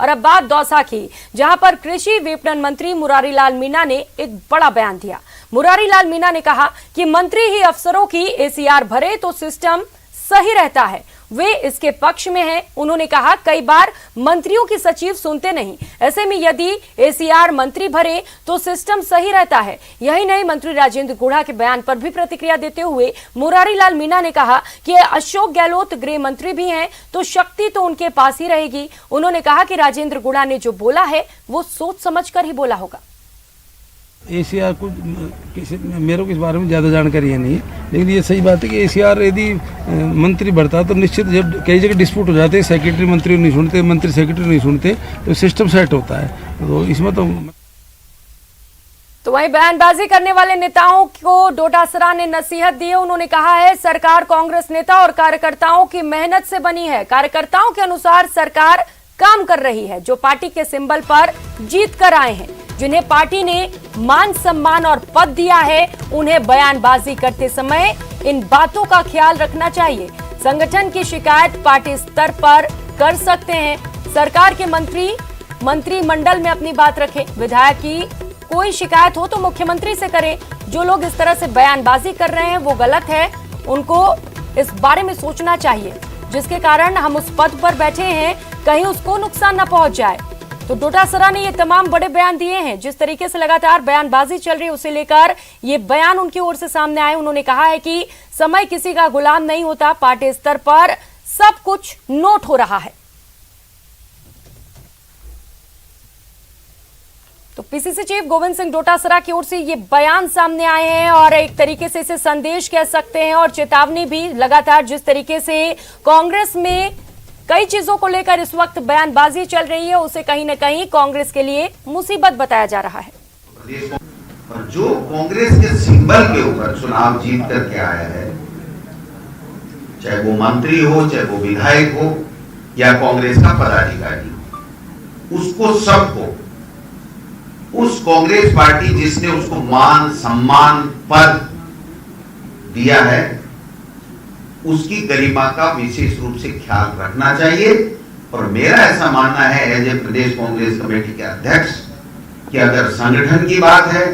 और अब बात दौसा की, जहां पर कृषि विपणन मंत्री मुरारीलाल मीणा ने एक बड़ा बयान दिया। मुरारीलाल मीणा ने कहा कि मंत्री ही अफसरों की एसीआर भरे तो सिस्टम सही रहता है, वे इसके पक्ष में हैं। उन्होंने कहा कई बार मंत्रियों की सचिव सुनते नहीं, ऐसे में यदि एसीआर मंत्री भरे तो सिस्टम सही रहता है। यही नहीं, मंत्री राजेंद्र गुढ़ा के बयान पर भी प्रतिक्रिया देते हुए मुरारीलाल मीणा ने कहा कि अशोक गहलोत गृह मंत्री भी हैं तो शक्ति तो उनके पास ही रहेगी। उन्होंने कहा कि राजेंद्र गुढ़ा ने जो बोला है वो सोच समझकर ही बोला होगा। एसीआर को मेरे को इस बारे में ज़्यादा जानकारी है नहीं है, लेकिन ये सही बात है कि एसीआर यदि मंत्री बढ़ता तो निश्चित, जब कई जगह डिस्प्यूट हो जाते हैं, सेक्रेटरी मंत्री नहीं सुनते, मंत्री सेक्रेटरी नहीं सुनते, तो सिस्टम सेट होता है। तो इसमें तो वहीं बयानबाजी करने वाले नेताओं को डोटासरा ने नसीहत दी है। उन्होंने कहा है सरकार कांग्रेस नेता और कार्यकर्ताओं की मेहनत से बनी है, कार्यकर्ताओं के अनुसार सरकार काम कर रही है, जो पार्टी के सिंबल पर जीत कर आए हैं, जिन्हें पार्टी ने मान सम्मान और पद दिया है, उन्हें बयानबाजी करते समय इन बातों का ख्याल रखना चाहिए। संगठन की शिकायत पार्टी स्तर पर कर सकते हैं, सरकार के मंत्रिमंडल में अपनी बात रखें, विधायक की कोई शिकायत हो तो मुख्यमंत्री से करें। जो लोग इस तरह से बयानबाजी कर रहे हैं वो गलत है, उनको इस बारे में सोचना चाहिए, जिसके कारण हम उस पद पर बैठे हैं कहीं उसको नुकसान न पहुंच जाए। तो डोटासरा ने ये तमाम बड़े बयान दिए हैं। जिस तरीके से लगातार बयानबाजी चल रही है उसे लेकर ये बयान उनकी ओर से सामने आए। उन्होंने कहा है कि समय किसी का गुलाम नहीं होता, पार्टी स्तर पर सब कुछ नोट हो रहा है। तो पीसीसी चीफ गोविंद सिंह डोटासरा की ओर से ये बयान सामने आए हैं और एक तरीके से इसे संदेश कह सकते हैं और चेतावनी भी। लगातार जिस तरीके से कांग्रेस में कई चीजों को लेकर इस वक्त बयानबाजी चल रही है, उसे कहीं न कहीं कांग्रेस के लिए मुसीबत बताया जा रहा है। और जो कांग्रेस के सिंबल के ऊपर चुनाव जीत करके आया है, चाहे वो मंत्री हो, चाहे वो विधायक हो या कांग्रेस का पदाधिकारी हो, उसको सबको उस कांग्रेस पार्टी जिसने उसको मान सम्मान पद दिया है उसकी गरिमा का विशेष रूप से ख्याल रखना चाहिए। और मेरा ऐसा मानना है एज ए प्रदेश कांग्रेस कमेटी के अध्यक्ष कि अगर संगठन की बात है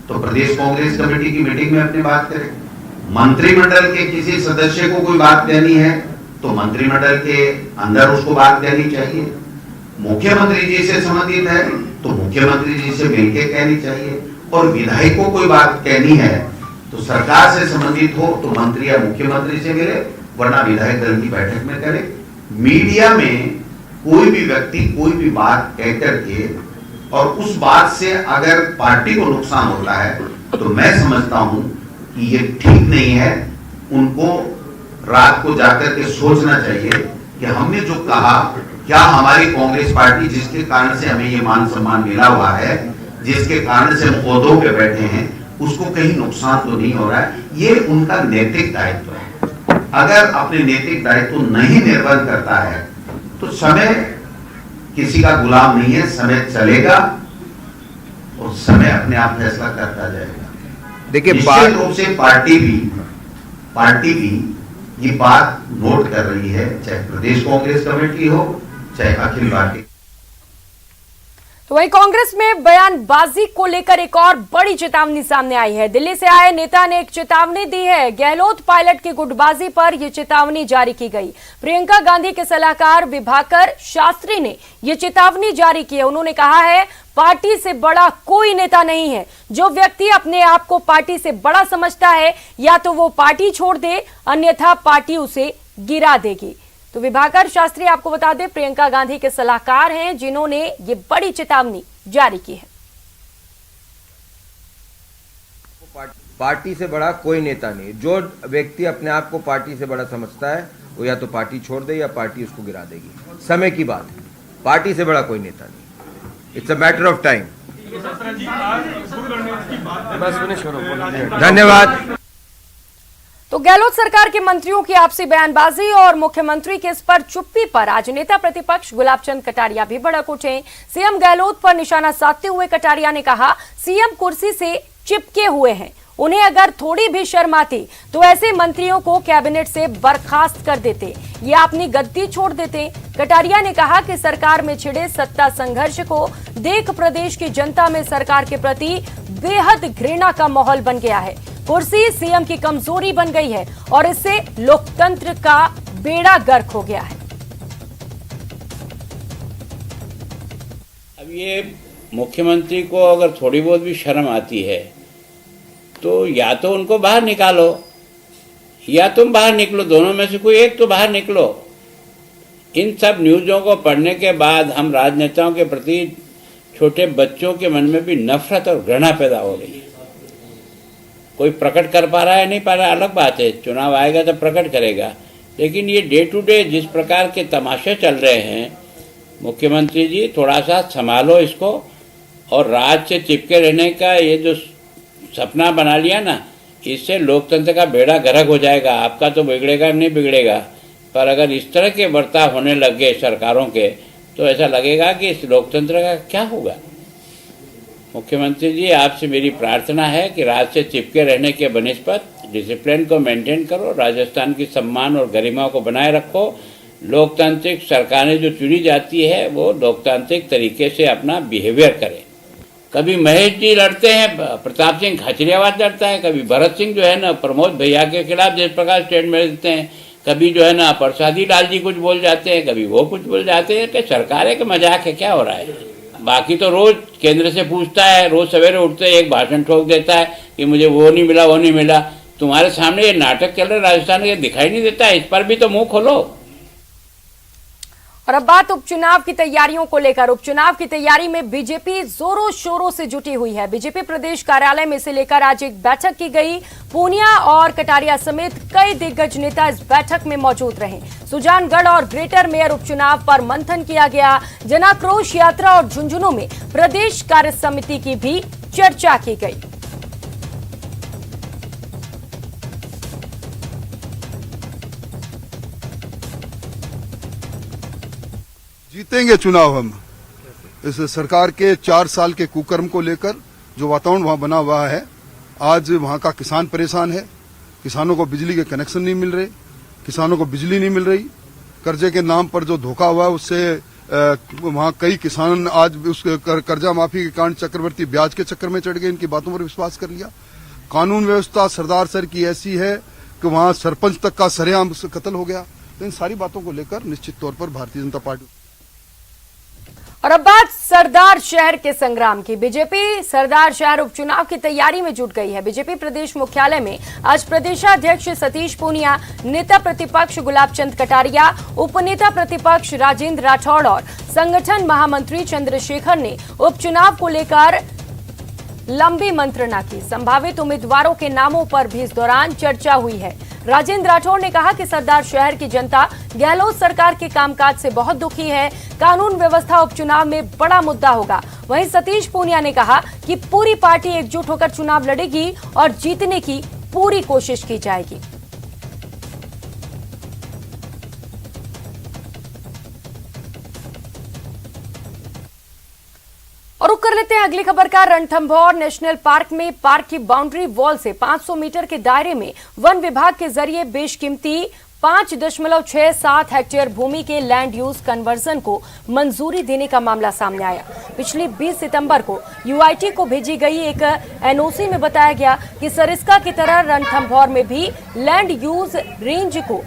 तो प्रदेश कांग्रेस कमेटी की मीटिंग में अपनी बात करें, मंत्रिमंडल के किसी सदस्य को कोई बात कहनी है तो मंत्रिमंडल के अंदर उसको बात कहनी चाहिए, मुख्यमंत्री जी से संबंधित है तो मुख्यमंत्री जी से मिलकर कहनी चाहिए, और विधायक को कोई बात कहनी है तो सरकार से संबंधित हो तो मंत्री या मुख्यमंत्री से मिले, वरना विधायक दल की बैठक में करे। मीडिया में कोई भी व्यक्ति कोई भी बात कह करके और उस बात से अगर पार्टी को नुकसान होता है तो मैं समझता हूं कि ये ठीक नहीं है। उनको रात को जाकर के सोचना चाहिए कि हमने जो कहा, क्या हमारी कांग्रेस पार्टी जिसके कारण से हमें ये मान सम्मान मिला हुआ है, जिसके कारण से हम ओहदों पे बैठे हैं, उसको कहीं नुकसान तो नहीं हो रहा है। ये उनका नैतिक दायित्व है। अगर अपने नैतिक दायित्व नहीं निर्वहन करता है तो समय किसी का गुलाम नहीं है, समय चलेगा और समय अपने आप फैसला करता जाएगा। देखिए, निश्चित रूप से पार्टी भी ये बात नोट कर रही है, चाहे प्रदेश कांग्रेस कमेटी हो चाहे अखिल भारतीय। तो वहीं कांग्रेस में बयानबाजी को लेकर एक और बड़ी चेतावनी सामने आई है। दिल्ली से आए नेता ने एक चेतावनी दी है। गहलोत पायलट की गुटबाजी पर यह चेतावनी जारी की गई। प्रियंका गांधी के सलाहकार विभाकर शास्त्री ने यह चेतावनी जारी की है। उन्होंने कहा है पार्टी से बड़ा कोई नेता नहीं है। जो व्यक्ति अपने आप को पार्टी से बड़ा समझता है या तो वो पार्टी छोड़ दे, अन्यथा पार्टी उसे गिरा देगी। तो विभाकर शास्त्री आपको बता दें प्रियंका गांधी के सलाहकार हैं, जिन्होंने ये बड़ी चेतावनी जारी की है। पार्टी से बड़ा कोई नेता नहीं। जो व्यक्ति अपने आप को पार्टी से बड़ा समझता है वो या तो पार्टी छोड़ दे या पार्टी उसको गिरा देगी। समय की बात है, पार्टी से बड़ा कोई नेता नहीं। It's a matter of time. धन्यवाद। तो गहलोत सरकार के मंत्रियों की आपसी बयानबाजी और मुख्यमंत्री के इस पर चुप्पी पर आज नेता प्रतिपक्ष गुलाब चंद कटारिया भी भड़क उठे। सीएम गहलोत पर निशाना साधते हुए कटारिया ने कहा सीएम कुर्सी से चिपके हुए हैं, उन्हें अगर थोड़ी भी शर्म आती तो ऐसे मंत्रियों को कैबिनेट से बर्खास्त कर देते या अपनी गद्दी छोड़ देते। कटारिया ने कहा कि सरकार में छिड़े सत्ता संघर्ष को देख प्रदेश की जनता में सरकार के प्रति बेहद घृणा का माहौल बन गया है। कुर्सी सीएम की कमजोरी बन गई है और इससे लोकतंत्र का बेड़ा गर्क हो गया है। अब ये मुख्यमंत्री को अगर थोड़ी बहुत भी शर्म आती है तो या तो उनको बाहर निकालो या तुम बाहर निकलो, दोनों में से कोई एक तो बाहर निकलो। इन सब न्यूज़ों को पढ़ने के बाद हम राजनेताओं के प्रति छोटे बच्चों के मन में भी नफरत और घृणा पैदा हो रही है। कोई प्रकट कर पा रहा है नहीं पा रहा अलग बात है, चुनाव आएगा तो प्रकट करेगा, लेकिन ये डे टू डे जिस प्रकार के तमाशे चल रहे हैं, मुख्यमंत्री जी थोड़ा सा संभालो इसको। और राज से चिपके रहने का ये जो सपना बना लिया ना, इससे लोकतंत्र का बेड़ा गर्क हो जाएगा। आपका तो बिगड़ेगा नहीं बिगड़ेगा, पर अगर इस तरह के बर्ताव होने लग गए सरकारों के तो ऐसा लगेगा कि इस लोकतंत्र का क्या होगा। मुख्यमंत्री जी, आपसे मेरी प्रार्थना है कि राज से चिपके रहने के बनिस्बत डिसिप्लिन को मेंटेन करो, राजस्थान की सम्मान और गरिमा को बनाए रखो। लोकतांत्रिक सरकारें जो चुनी जाती है वो लोकतांत्रिक तरीके से अपना बिहेवियर करें। कभी महेश जी लड़ते हैं, प्रताप सिंह खाचरियावाद लड़ता है, कभी भरत सिंह जो है ना प्रमोद भैया के खिलाफ जिस प्रकार स्टेटमेंट देते हैं, कभी जो है ना प्रसादी लाल जी कुछ बोल जाते हैं, कभी वो कुछ बोल जाते हैं कि सरकारें का मजाक है, क्या हो रहा है। बाकी तो रोज केंद्र से पूछता है, रोज सवेरे उठते एक भाषण ठोक देता है कि मुझे वो नहीं मिला वो नहीं मिला। तुम्हारे सामने ये नाटक चल रहा है राजस्थान में, दिखाई नहीं देता है, इस पर भी तो मुंह खोलो। और अब बात उपचुनाव की तैयारियों को लेकर। उपचुनाव की तैयारी में बीजेपी जोरों शोरों से जुटी हुई है। बीजेपी प्रदेश कार्यालय में इसे लेकर आज एक बैठक की गई। पूनिया और कटारिया समेत कई दिग्गज नेता इस बैठक में मौजूद रहे। सुजानगढ़ और ग्रेटर मेयर उपचुनाव पर मंथन किया गया। जनाक्रोश यात्रा और झुंझुनू में प्रदेश कार्य समिति की भी चर्चा की गई। जीतेंगे चुनाव हम। इस सरकार के 4 साल के कुकर्म को लेकर जो वातावरण वहां बना हुआ है, आज वहां का किसान परेशान है। किसानों को बिजली के कनेक्शन नहीं मिल रहे, किसानों को बिजली नहीं मिल रही। कर्जे के नाम पर जो धोखा हुआ है उससे वहां कई किसान आज उस कर्जा माफी के कारण चक्रवर्ती ब्याज के चक्कर में चढ़ गए, इनकी बातों पर विश्वास कर लिया। कानून व्यवस्था सरदार सर की ऐसी है कि वहां सरपंच तक का सरेआम कत्ल हो गया। तो इन सारी बातों को लेकर निश्चित तौर पर भारतीय जनता पार्टी। और अब बात सरदार शहर के संग्राम की। बीजेपी सरदार शहर उपचुनाव की तैयारी में जुट गई है। बीजेपी प्रदेश मुख्यालय में आज प्रदेशाध्यक्ष सतीश पूनिया, नेता प्रतिपक्ष गुलाब चंद कटारिया, उपनेता प्रतिपक्ष राजेंद्र राठौड़ और संगठन महामंत्री चंद्रशेखर ने उपचुनाव को लेकर लंबी मंत्रणा की। संभावित उम्मीदवारों के नामों पर भी इस दौरान चर्चा हुई है। राजेंद्र राठौड़ ने कहा कि सरदार शहर की जनता गहलोत सरकार के कामकाज से बहुत दुखी है। कानून व्यवस्था उपचुनाव में बड़ा मुद्दा होगा। वहीं सतीश पूनिया ने कहा कि पूरी पार्टी एकजुट होकर चुनाव लड़ेगी और जीतने की पूरी कोशिश की जाएगी। और रुक कर लेते हैं अगली खबर का। रणथंभौर नेशनल पार्क में पार्क की बाउंड्री वॉल से 500 मीटर के दायरे में वन विभाग के जरिए बेशकीमती 5.67 हेक्टेयर भूमि के लैंड यूज कन्वर्जन को मंजूरी देने का मामला सामने आया। पिछली 20 सितंबर को यूआईटी को भेजी गई एक एनओसी में बताया गया कि सरिस्का की तरह रणथंभौर में भी लैंड यूज रेंज को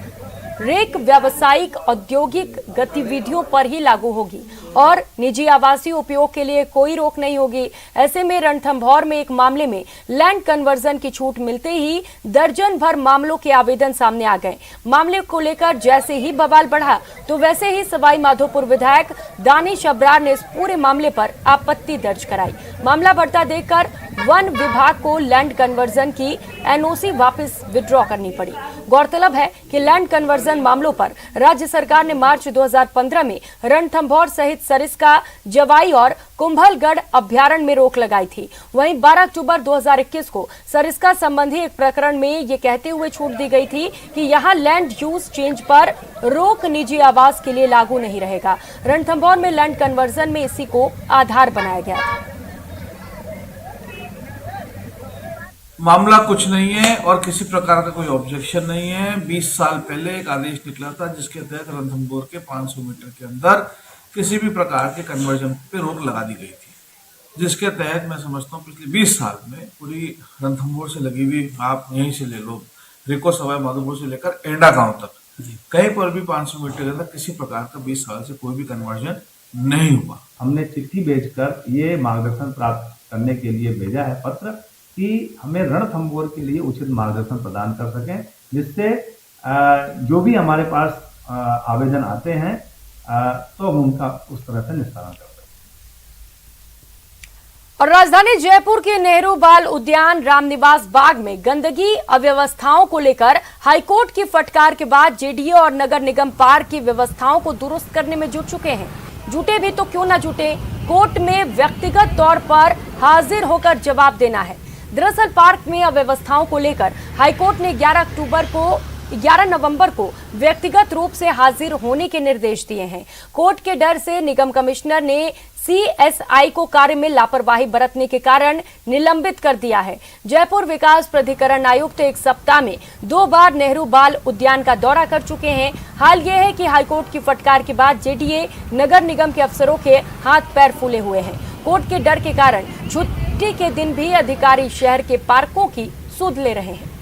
रेक व्यावसायिक औद्योगिक गतिविधियों पर ही लागू होगी और निजी आवासीय उपयोग के लिए कोई रोक नहीं होगी। ऐसे में रणथंभौर में एक मामले में लैंड कन्वर्जन की छूट मिलते ही दर्जन भर मामलों के आवेदन सामने आ गए। मामले को लेकर जैसे ही बवाल बढ़ा तो वैसे ही सवाई माधोपुर विधायक दानिश अब्रार ने इस पूरे मामले पर आपत्ति दर्ज कराई। मामला बढ़ता देखकर वन विभाग को लैंड कन्वर्जन की एनओसी वापस विड्रॉ करनी पड़ी। गौरतलब है कि लैंड कन्वर्जन मामलों पर राज्य सरकार ने मार्च 2015 में रणथंभौर सहित सरिस्का, जवाई और कुंभलगढ़ अभ्यारण्य में रोक लगाई थी। वहीं 12 अक्टूबर 2021 को सरिस्का संबंधी एक प्रकरण में ये कहते हुए छूट दी गई थी कि यहां लैंड यूज चेंज पर रोक निजी आवास के लिए लागू नहीं रहेगा। रणथंभौर में लैंड कन्वर्जन में इसी को आधार बनाया गया था। मामला कुछ नहीं है और किसी प्रकार का कोई ऑब्जेक्शन नहीं है। 20 साल पहले एक आदेश निकला था जिसके तहत रणथंभौर के 500 मीटर के अंदर किसी भी प्रकार के कन्वर्जन पे रोक लगा दी गई थी, जिसके तहत मैं समझता हूँ पिछले 20 साल में पूरी रणथंभौर से लगी हुई, आप यहीं से ले लो, रिको सवाई माधोपुर से लेकर एंडा गांव तक, कहीं पर भी 500 मीटर के अंदर किसी प्रकार का 20 साल से कोई भी कन्वर्जन नहीं हुआ। हमने चिट्ठी भेजकर ये मार्गदर्शन प्राप्त करने के लिए भेजा है पत्र कि हमें रणथंभौर के लिए उचित मार्गदर्शन प्रदान कर सकें, जिससे जो भी हमारे पास आवेदन आते हैं तो हम उनका उस तरह से निस्तारण कर सकें। और राजधानी जयपुर के नेहरू बाल उद्यान रामनिवास बाग में गंदगी अव्यवस्थाओं को लेकर हाईकोर्ट की फटकार के बाद जेडीए और नगर निगम पार्क की व्यवस्थाओं को दुरुस्त करने में जुट चुके हैं। जुटे भी तो क्यों ना जुटे, कोर्ट में व्यक्तिगत तौर पर हाजिर होकर जवाब देना है। दरअसल पार्क में अव्यवस्थाओं को लेकर हाईकोर्ट ने 11 नवंबर को व्यक्तिगत रूप से हाजिर होने के निर्देश दिए हैं। कोर्ट के डर से निगम कमिश्नर ने सीएसआई को कार्य में लापरवाही बरतने के कारण निलंबित कर दिया है। जयपुर विकास प्राधिकरण आयुक्त एक सप्ताह में 2 बार नेहरू बाल उद्यान का दौरा कर चुके हैं। हाल यह है कि हाईकोर्ट की फटकार के बाद जेडीए नगर निगम के अफसरों के हाथ पैर फूले हुए हैं। कोर्ट के डर के कारण छुट्टी के दिन भी अधिकारी शहर के पार्कों की सुध ले रहे हैं।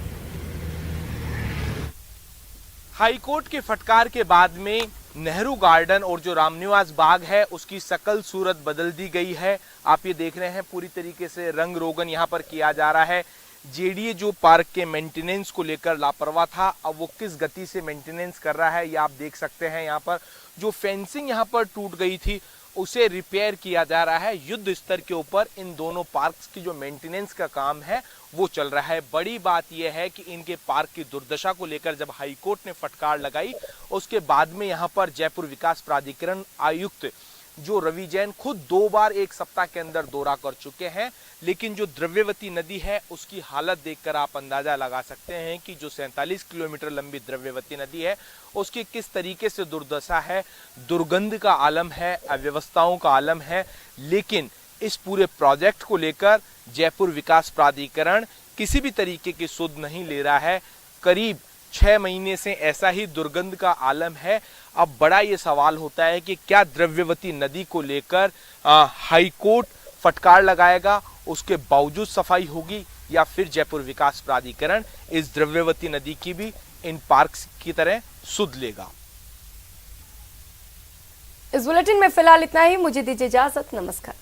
हाईकोर्ट के फटकार के बाद में नेहरू गार्डन और जो रामनिवास बाग है उसकी शकल सूरत बदल दी गई है। आप ये देख रहे हैं पूरी तरीके से रंग रोगन यहाँ पर किया जा रहा है। जेडीए जो पार्क के मेंटेनेंस को लेकर लापरवाह था, अब वो किस गति से मेंटेनेंस कर रहा है ये आप देख सकते हैं। यहाँ पर जो फेंसिंग यहाँ पर टूट गई थी उसे रिपेयर किया जा रहा है। युद्ध स्तर के ऊपर इन दोनों पार्क्स की जो मेंटेनेंस का काम है वो चल रहा है। बड़ी बात यह है कि इनके पार्क की दुर्दशा को लेकर जब हाईकोर्ट ने फटकार लगाई उसके बाद में यहाँ पर जयपुर विकास प्राधिकरण आयुक्त जो रवि जैन खुद 2 बार एक सप्ताह के अंदर दौरा कर चुके हैं, लेकिन जो द्रव्यवती नदी है उसकी हालत देखकर आप अंदाजा लगा सकते हैं कि जो 47 किलोमीटर लंबी द्रव्यवती नदी है उसकी किस तरीके से दुर्दशा है। दुर्गंध का आलम है, अव्यवस्थाओं का आलम है। लेकिन इस पूरे प्रोजेक्ट को लेकर जयपुर विकास प्राधिकरण किसी भी तरीके की सुध नहीं ले रहा है। करीब 6 महीने से ऐसा ही दुर्गंध का आलम है। अब बड़ा ये सवाल होता है कि क्या द्रव्यवती नदी को लेकर हाईकोर्ट फटकार लगाएगा, उसके बावजूद सफाई होगी, या फिर जयपुर विकास प्राधिकरण इस द्रव्यवती नदी की भी इन पार्क्स की तरह सुध लेगा। इस बुलेटिन में फिलहाल इतना ही। मुझे दीजिए इजाजत। नमस्कार।